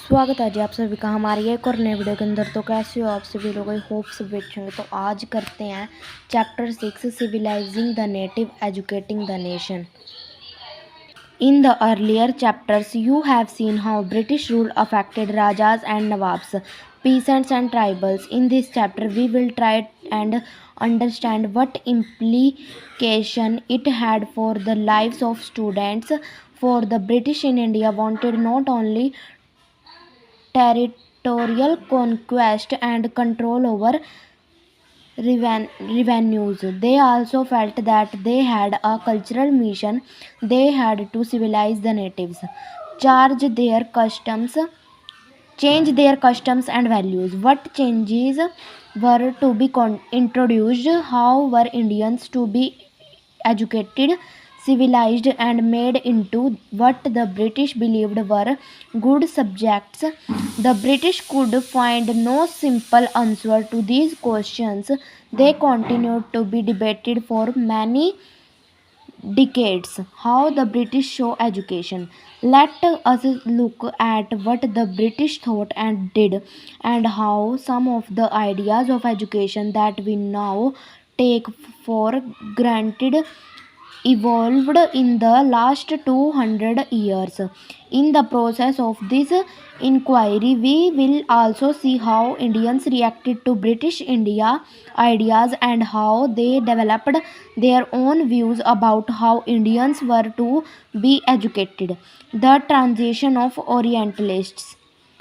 स्वागत है जी आप सभी का हमारे एक और नए वीडियो के अंदर। तो कैसे हो आप सभी लोग, आई होप सब अच्छे होंगे। तो आज करते हैं chapter 6 civilising the native educating the nation. In the earlier chapters, you have seen how British rule affected Rajas and Nawabs, peasants and tribals. In this chapter, we will try and understand what implication it had for the lives of students. For the British in India wanted not only territorial conquest and control over revenues. They also felt that they had a cultural mission. They had to civilize the natives, charge their customs, change their customs and values. What changes were to be introduced? How were Indians to be educated, civilized, and made into what the British believed were good subjects? The British could find no simple answer to these questions. They continued to be debated for many decades. How the British show education. Let us look at what the British thought and did, and how some of the ideas of education that we now take for granted evolved in the last 200 years. In the process of this inquiry, we will also see how Indians reacted to British India ideas and how they developed their own views about how Indians were to be educated. The transition of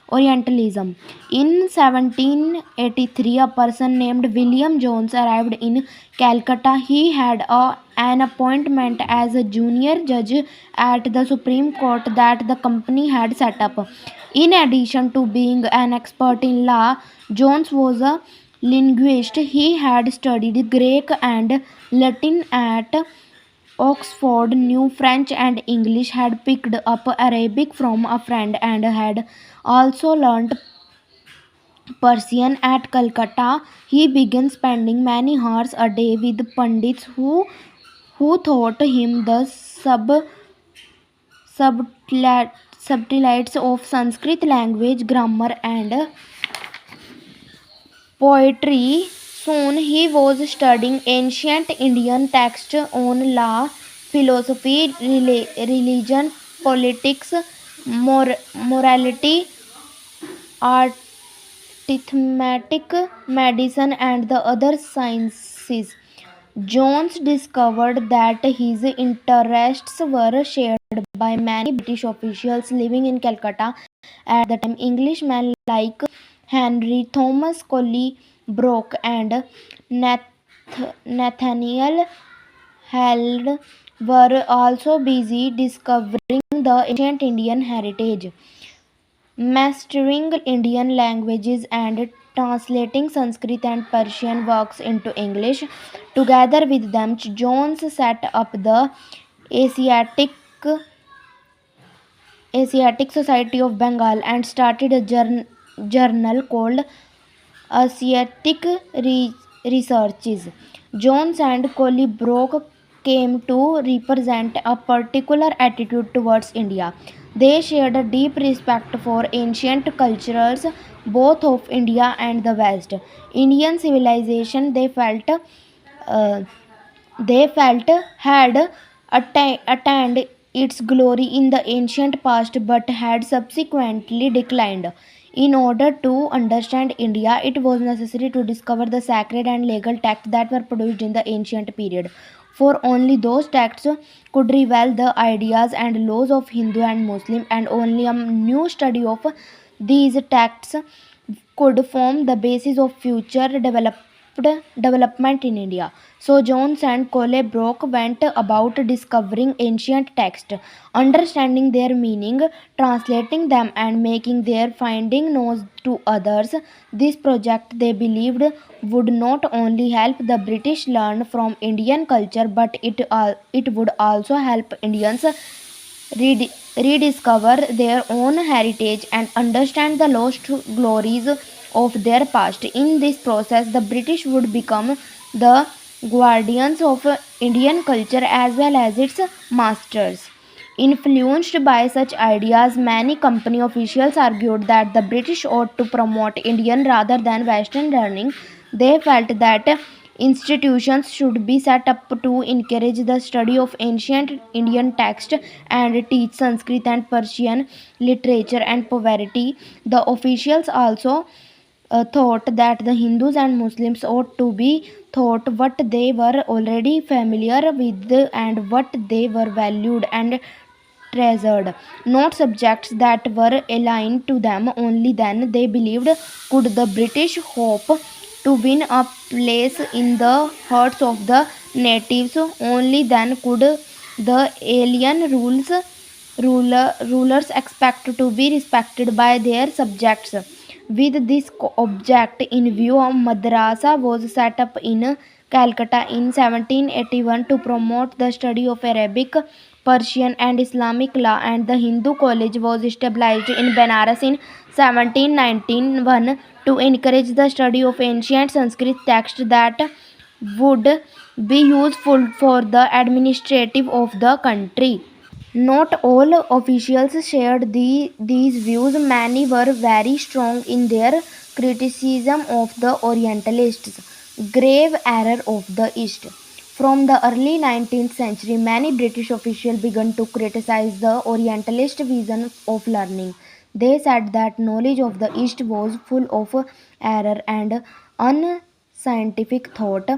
Orientalism. In 1783, a person named William Jones arrived in Calcutta. He had an appointment as a junior judge at the Supreme Court that the company had set up. In addition to being an expert in law, Jones was a linguist. He had studied Greek and Latin at Oxford, knew French and English, had picked up Arabic from a friend, and had also learnt Persian at Calcutta. He began spending many hours a day with Pandits who taught him the subtleties of Sanskrit language, grammar, and poetry. Soon he was studying ancient Indian texts on law, philosophy, religion, politics, morality, arithmetic, medicine, and the other sciences. Jones discovered that his interests were shared by many British officials living in Calcutta at the time. Englishmen like Henry Thomas Collybroke and Nathaniel Held were also busy discovering the ancient Indian heritage, mastering Indian languages, and translating Sanskrit and Persian works into English. Together with them, Jones set up the Asiatic Society of Bengal and started a journal called Asiatic Researches. Jones and Collybroke came to represent a particular attitude towards India. They shared a deep respect for ancient cultures, both of India and the West. Indian civilization, uh, they felt had attained its glory in the ancient past but had subsequently declined. In order to understand India, it was necessary to discover the sacred and legal texts that were produced in the ancient period. For only those texts could reveal the ideas and laws of Hindu and Muslim, and only a new study of these texts could form the basis of future development in India. So Jones and Collybroke went about discovering ancient texts, understanding their meaning, translating them, and making their finding known to others. This project, they believed, would not only help the British learn from Indian culture, but it would also help Indians rediscover their own heritage and understand the lost glories of their past. In this process, the British would become the guardians of Indian culture as well as its masters. Influenced by such ideas, many company officials argued that the British ought to promote Indian rather than Western learning. They felt that institutions should be set up to encourage the study of ancient Indian text and teach Sanskrit and Persian literature and poverty. The officials also thought that the Hindus and Muslims ought to be taught what they were already familiar with and what they were valued and treasured, not subjects that were aligned to them. Only then, they believed, could the British hope to win a place in the hearts of the natives. Only then could the alien rulers expect to be respected by their subjects. With this object in view, Madrasa was set up in Calcutta in 1781 to promote the study of Arabic, Persian, and Islamic law, and the Hindu College was established in Benares in 1791 to encourage the study of ancient Sanskrit texts that would be useful for the administrative of the country. Not all officials shared these views. Many were very strong in their criticism of the Orientalists' grave error of the East. From the early 19th century, many British officials began to criticize the Orientalist vision of learning. They said that knowledge of the East was full of error and unscientific thought.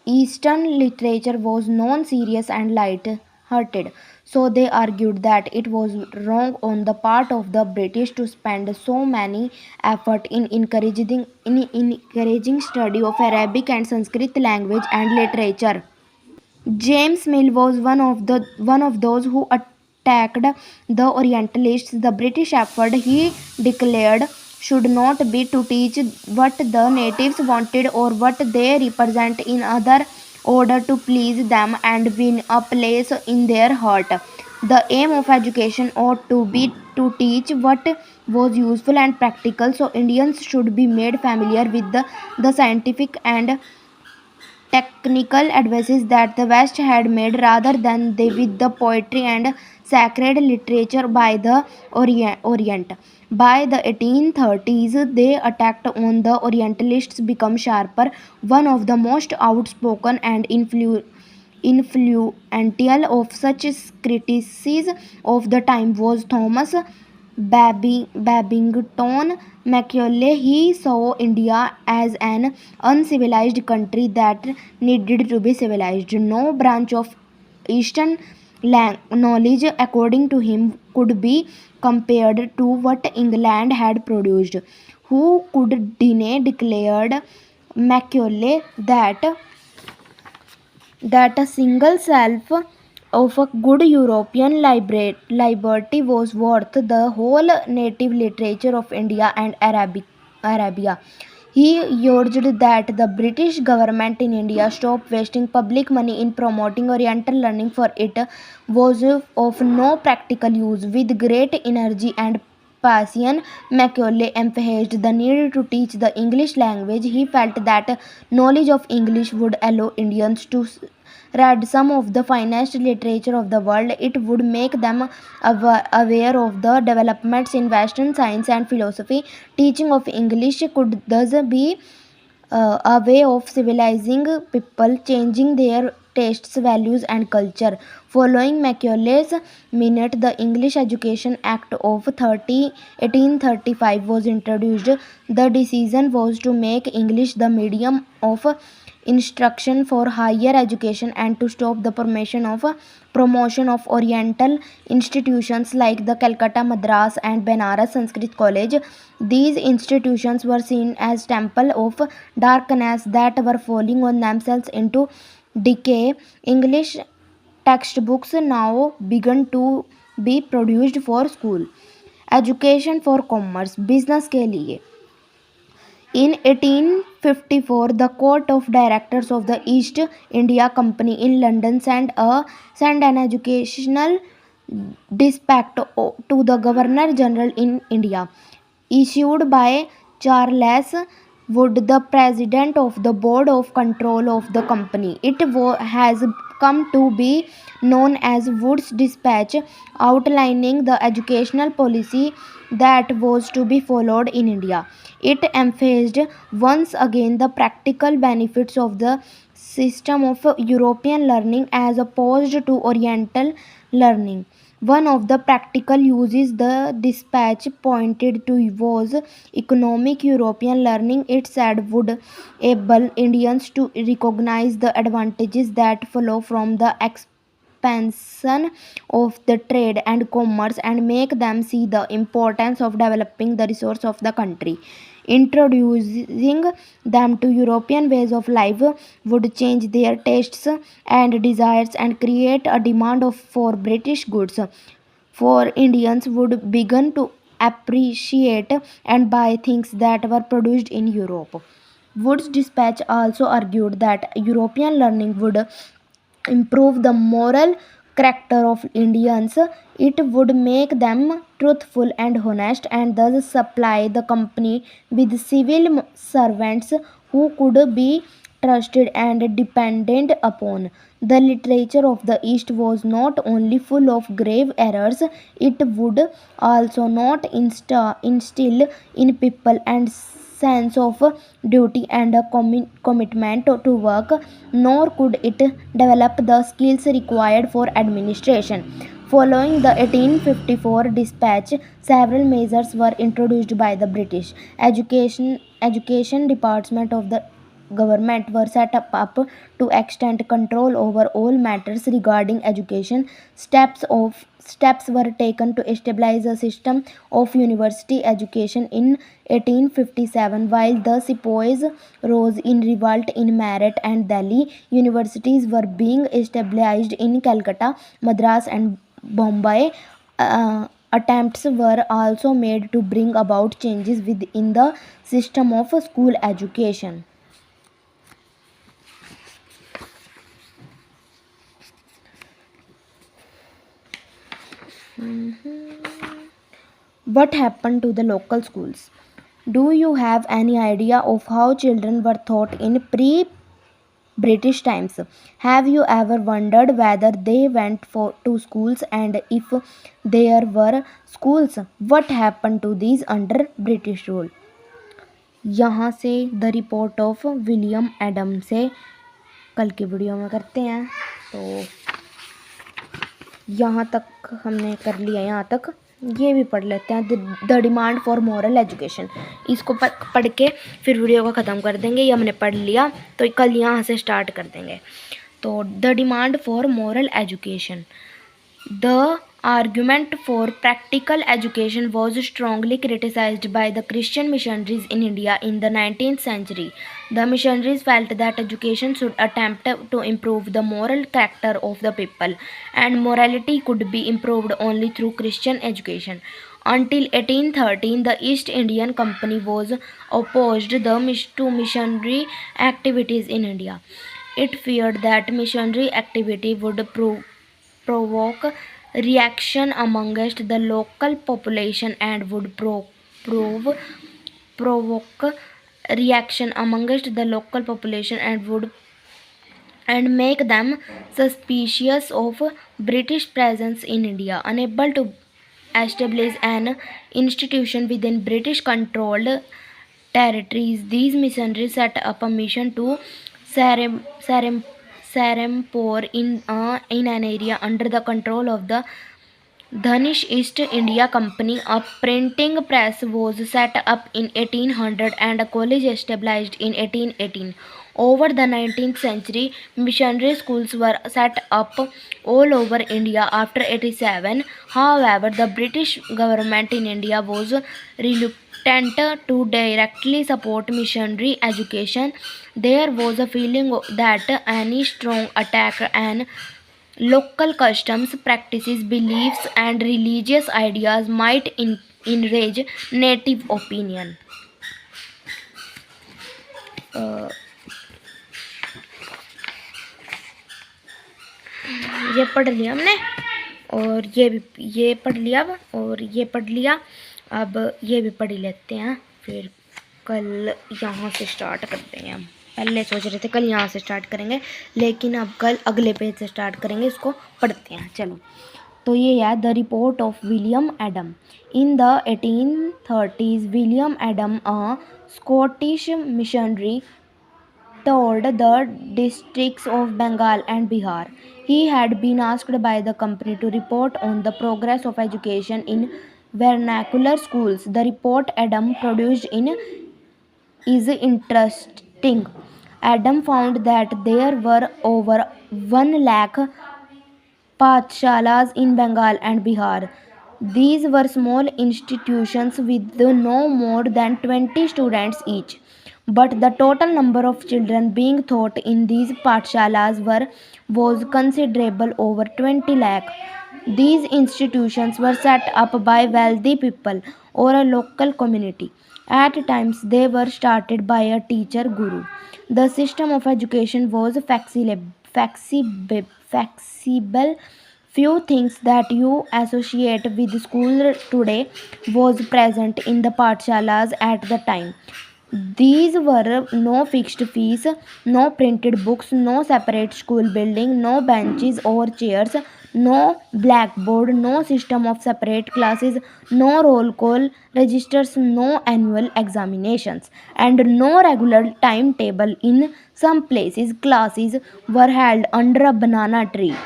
Eastern literature was non-serious and light-hearted, so they argued that it was wrong on the part of the British to spend so many effort in encouraging study of Arabic and Sanskrit language and literature. James Mill was one of those who attacked the Orientalists. The British effort, he declared, should not be to teach what the natives wanted or what they represent in order to please them and win a place in their heart. The aim of education ought to be to teach what was useful and practical, so Indians should be made familiar with the scientific and technical advances that the West had made rather than they with the poetry and sacred literature by the Orient. By the 1830s, they attacked on the Orientalists become sharper. One of the most outspoken and influential of such critics of the time was Thomas Babington Macaulay. He saw India as an uncivilized country that needed to be civilized. No branch of Eastern knowledge, according to him, could be compared to what England had produced. Who could deny, declared Macaulay, that a single shelf of a good European liberty was worth the whole native literature of India and Arabia. He urged that the British government in India stop wasting public money in promoting Oriental learning, for it was of no practical use. With great energy and passion, Macaulay emphasized the need to teach the English language. He felt that knowledge of English would allow Indians to read some of the finest literature of the world. It would make them aware of the developments in Western science and philosophy. Teaching of English could thus be a way of civilizing people, changing their tastes, values, and culture. Following Macaulay's minute, the English Education Act of 1835 was introduced. The decision was to make English the medium of instruction for higher education and to stop the promotion of Oriental institutions like the Calcutta Madras and Benares Sanskrit College. These institutions were seen as temple of darkness that were falling on themselves into decay. English textbooks now began to be produced for school education, for commerce, business के लिए. In 1854, the Court of Directors of the East India Company in London sent an educational dispatch to the Governor General in India, issued by Charles Wood, the president of the board of control of the company. It has come to be known as Wood's Dispatch, outlining the educational policy that was to be followed in India. It emphasized once again the practical benefits of the system of European learning as opposed to Oriental learning. One of the practical uses the dispatch pointed to was economic European learning. It said would enable Indians to recognize the advantages that follow from the expansion of the trade and commerce and make them see the importance of developing the resource of the country. Introducing them to European ways of life would change their tastes and desires and create a demand for British goods. For Indians would begin to appreciate and buy things that were produced in Europe. Wood's dispatch also argued that European learning would improve the moral character of Indians. It would make them truthful and honest and thus supply the company with civil servants who could be trusted and depended upon. The literature of the East was not only full of grave errors, it would also not instill in people and sense of duty and a commitment to work, nor could it develop the skills required for administration. Following the 1854 dispatch, several measures were introduced by the British education department of the government were set up to extend control over all matters regarding education. Steps were taken to establish a system of university education in 1857. While the sepoys rose in revolt in Meerut and Delhi, universities were being established in Calcutta, Madras, and Bombay. Attempts were also made to bring about changes within the system of school education. What happened to the local schools? Do you have any idea of how children were taught in pre British times? Have you ever wondered whether they went to schools, and if there were schools, what happened to these under British rule? यहाँ से the report of William Adam से कल की video में करते हैं। तो यहाँ तक हमने कर लिया, यहाँ तक ये भी पढ़ लेते हैं, the demand for moral education. इसको पढ़ के फिर वीडियो को ख़त्म कर देंगे। ये हमने पढ़ लिया तो कल यहाँ से स्टार्ट कर देंगे। तो the demand for moral education. The argument for practical education was strongly criticized by the Christian missionaries in India in the 19th century. The missionaries felt that education should attempt to improve the moral character of the people, and morality could be improved only through Christian education. Until 1813, the East Indian Company was opposed to missionary activities in India. It feared that missionary activity would provoke reaction amongst the local population and would provoke reaction amongst the local population and make them suspicious of British presence in India. Unable to establish an institution within British controlled territories, these missionaries set up a mission to Serampore in an area under the control of the Danish East India Company. A printing press was set up in 1800 and a college established in 1818. Over the 19th century, missionary schools were set up all over India after 87. However, the British government in India was reluctant to directly support missionary education. There was a feeling that any strong attack on local customs, practices, beliefs, and religious ideas might enrage native opinion. ये पढ़ लिया हमने, और ये पढ़ लिया अब, और ये पढ़ लिया। अब ये भी पढ़ लेते हैं फिर कल यहाँ से स्टार्ट करते हैं हम। पहले सोच रहे थे कल यहाँ से स्टार्ट करेंगे, लेकिन अब कल अगले पेज से स्टार्ट करेंगे। इसको पढ़ते हैं चलो। तो ये है the report of William Adam. In the 1830s William Adam a Scottish missionary toured the districts of Bengal and Bihar. He had been asked by the company to report on the progress of education in vernacular schools. The report Adam produced in is interesting. Adam found that there were over 1 lakh pathshalas in Bengal and Bihar. These were small institutions with no more than 20 students each. But the total number of children being taught in these pathshalas was considerable, over 20 lakh. These institutions were set up by wealthy people or a local community. At times, they were started by a teacher guru. The system of education was flexible. Few things that you associate with school today was present in the pathshalas at the time. These were no fixed fees, no printed books, no separate school building, no benches or chairs, no blackboard, no system of separate classes, no roll call registers, no annual examinations, and no regular timetable. In some places, classes were held under a banana tree.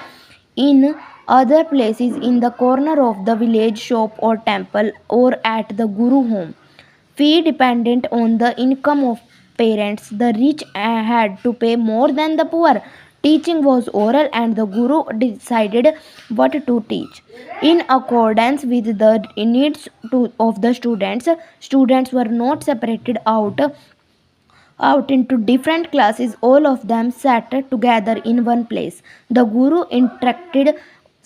In other places, in the corner of the village shop or temple, or at the guru home. Fee dependent on the income of parents. The rich had to pay more than the poor. Teaching was oral, and the guru decided what to teach. In accordance with the needs of the students, students were not separated out into different classes. All of them sat together in one place. The guru interacted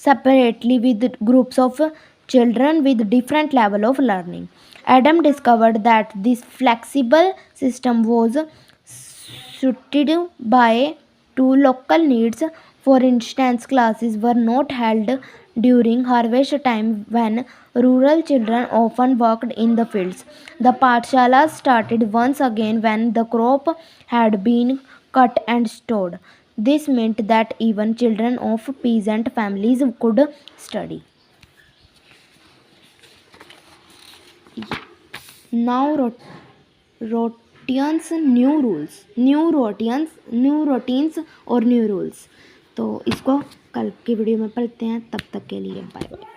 separately with groups of children with different level of learning. Adam discovered that this flexible system was suited by to local needs. For instance, classes were not held during harvest time when rural children often worked in the fields. The pathshalas started once again when the crop had been cut and stored. This meant that even children of peasant families could study. Now routines, new routines और new rules. तो इसको कल की video में पढ़ते हैं। तब तक के लिए बाय बाय।